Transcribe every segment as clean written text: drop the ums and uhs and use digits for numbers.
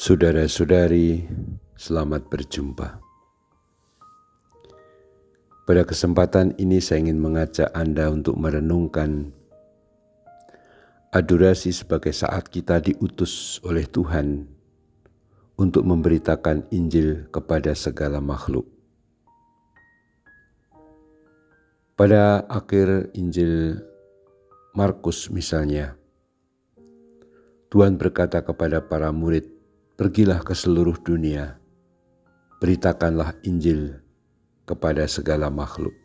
Saudara-saudari, selamat berjumpa. Pada kesempatan ini saya ingin mengajak Anda untuk merenungkan adorasi sebagai saat kita diutus oleh Tuhan untuk memberitakan Injil kepada segala makhluk. Pada akhir Injil Markus misalnya, Tuhan berkata kepada para murid, "Pergilah ke seluruh dunia, beritakanlah Injil kepada segala makhluk."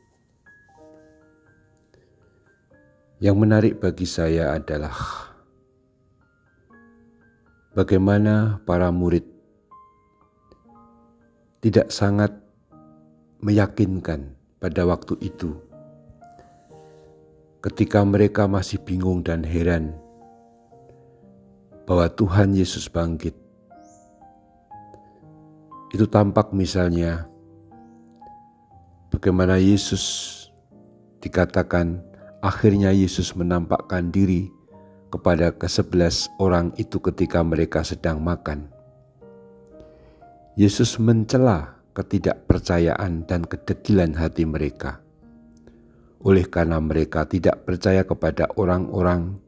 Yang menarik bagi saya adalah bagaimana para murid tidak sangat meyakinkan pada waktu itu, ketika mereka masih bingung dan heran bahwa Tuhan Yesus bangkit. Itu tampak misalnya bagaimana Yesus dikatakan akhirnya Yesus menampakkan diri kepada ke-11 orang itu ketika mereka sedang makan. Yesus mencela ketidakpercayaan dan kedegilan hati mereka. Oleh karena mereka tidak percaya kepada orang-orang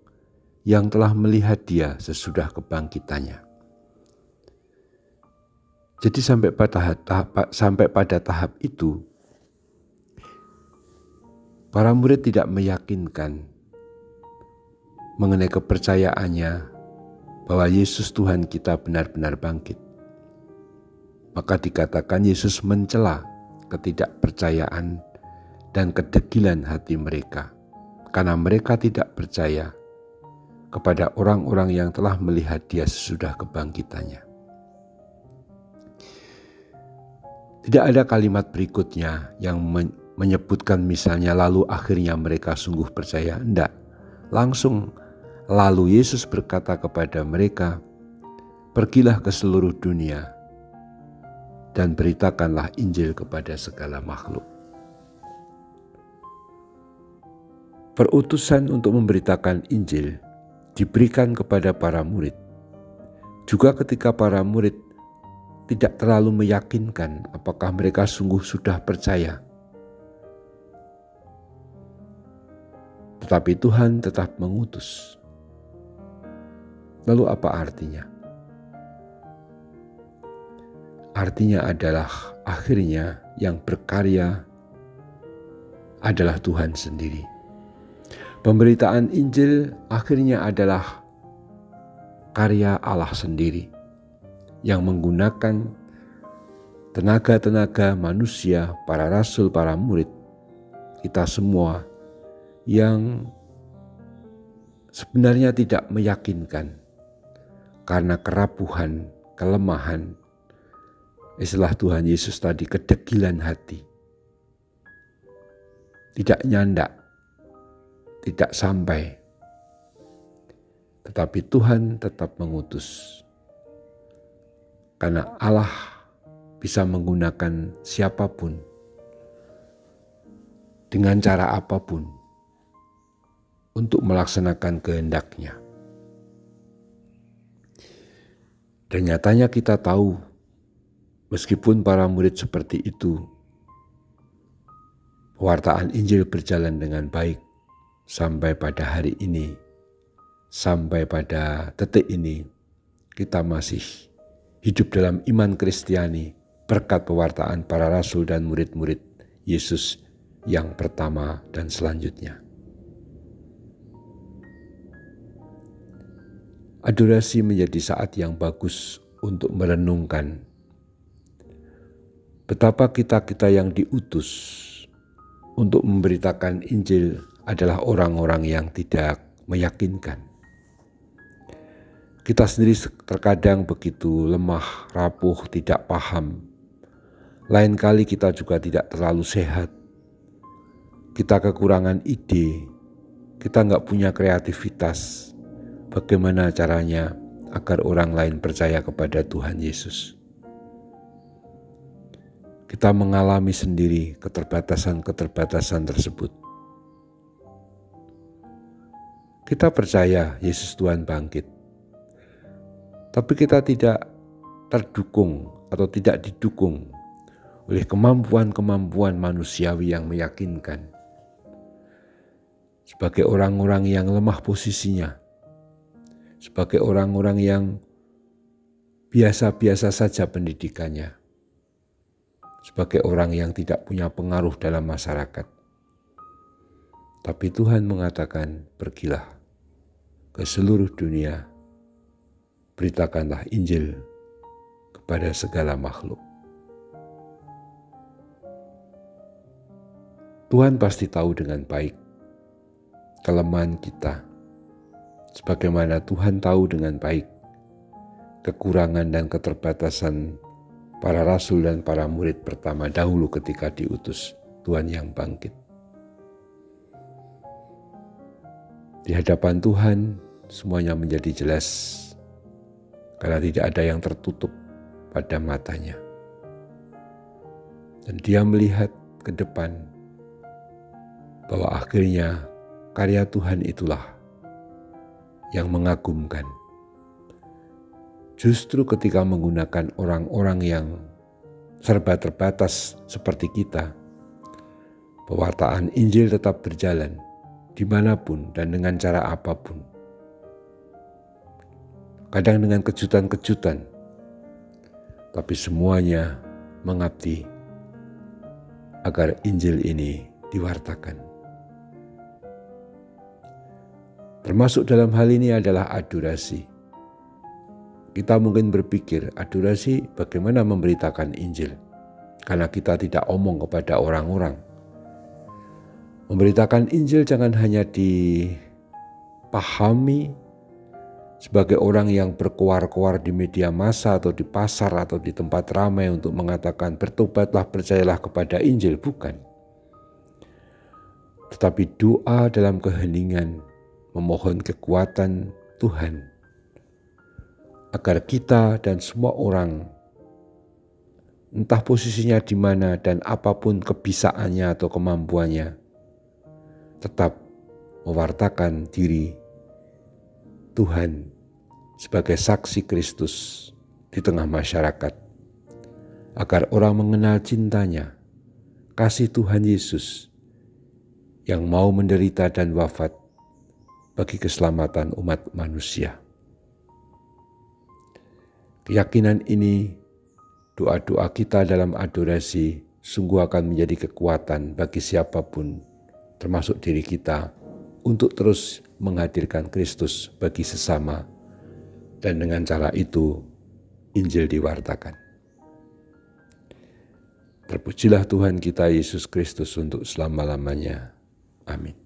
yang telah melihat Dia sesudah kebangkitannya. Jadi sampai pada tahap itu, para murid tidak meyakinkan mengenai kepercayaannya bahwa Yesus Tuhan kita benar-benar bangkit. Maka dikatakan Yesus mencela ketidakpercayaan dan kedegilan hati mereka, karena mereka tidak percaya kepada orang-orang yang telah melihat Dia sesudah kebangkitannya. Tidak ada kalimat berikutnya yang menyebutkan misalnya lalu akhirnya mereka sungguh percaya. Tidak, langsung lalu Yesus berkata kepada mereka, "Pergilah ke seluruh dunia dan beritakanlah Injil kepada segala makhluk." Perutusan untuk memberitakan Injil diberikan kepada para murid. Juga ketika para murid tidak terlalu meyakinkan apakah mereka sungguh sudah percaya. Tetapi Tuhan tetap mengutus. Lalu apa artinya? Artinya adalah akhirnya yang berkarya adalah Tuhan sendiri. Pemberitaan Injil akhirnya adalah karya Allah sendiri yang menggunakan tenaga-tenaga manusia, para rasul, para murid, kita semua yang sebenarnya tidak meyakinkan karena kerapuhan, kelemahan, istilah Tuhan Yesus tadi, kedegilan hati. Tidak nyandak, tidak sampai. Tetapi Tuhan tetap mengutus. Karena Allah bisa menggunakan siapapun, dengan cara apapun, untuk melaksanakan kehendak-Nya. Dan nyatanya kita tahu, meskipun para murid seperti itu, pewartaan Injil berjalan dengan baik sampai pada hari ini, sampai pada detik ini, kita masih hidup dalam iman Kristiani berkat pewartaan para rasul dan murid-murid Yesus yang pertama dan selanjutnya. Adorasi menjadi saat yang bagus untuk merenungkan betapa kita-kita yang diutus untuk memberitakan Injil adalah orang-orang yang tidak meyakinkan. Kita sendiri terkadang begitu lemah, rapuh, tidak paham. Lain kali kita juga tidak terlalu sehat. Kita kekurangan ide, kita nggak punya kreativitas. Bagaimana caranya agar orang lain percaya kepada Tuhan Yesus? Kita mengalami sendiri keterbatasan-keterbatasan tersebut. Kita percaya Yesus Tuhan bangkit. Tapi kita tidak terdukung atau tidak didukung oleh kemampuan-kemampuan manusiawi yang meyakinkan. Sebagai orang-orang yang lemah posisinya, sebagai orang-orang yang biasa-biasa saja pendidikannya, sebagai orang yang tidak punya pengaruh dalam masyarakat. Tapi Tuhan mengatakan, pergilah ke seluruh dunia, beritakanlah Injil kepada segala makhluk. Tuhan pasti tahu dengan baik kelemahan kita, sebagaimana Tuhan tahu dengan baik kekurangan dan keterbatasan para rasul dan para murid pertama dahulu ketika diutus Tuhan yang bangkit. Di hadapan Tuhan semuanya menjadi jelas karena tidak ada yang tertutup pada matanya. Dan dia melihat ke depan bahwa akhirnya karya Tuhan itulah yang mengagumkan. Justru ketika menggunakan orang-orang yang serba terbatas seperti kita, pewartaan Injil tetap berjalan dimanapun dan dengan cara apapun. Kadang dengan kejutan-kejutan, tapi semuanya mengabdi agar Injil ini diwartakan. Termasuk dalam hal ini adalah adorasi. Kita mungkin berpikir, adorasi bagaimana memberitakan Injil? Karena kita tidak omong kepada orang-orang. Memberitakan Injil jangan hanya dipahami sebagai orang yang berkoar-koar di media massa atau di pasar atau di tempat ramai untuk mengatakan bertobatlah, percayalah kepada Injil, bukan. Tetapi doa dalam keheningan memohon kekuatan Tuhan agar kita dan semua orang, entah posisinya di mana dan apapun kebisaannya atau kemampuannya, tetap mewartakan diri Tuhan sebagai saksi Kristus di tengah masyarakat, agar orang mengenal cintanya, kasih Tuhan Yesus yang mau menderita dan wafat bagi keselamatan umat manusia. Keyakinan ini, doa-doa kita dalam adorasi sungguh akan menjadi kekuatan bagi siapapun, termasuk diri kita, untuk terus menghadirkan Kristus bagi sesama, dan dengan cara itu Injil diwartakan. Terpujilah Tuhan kita Yesus Kristus untuk selama-lamanya. Amin.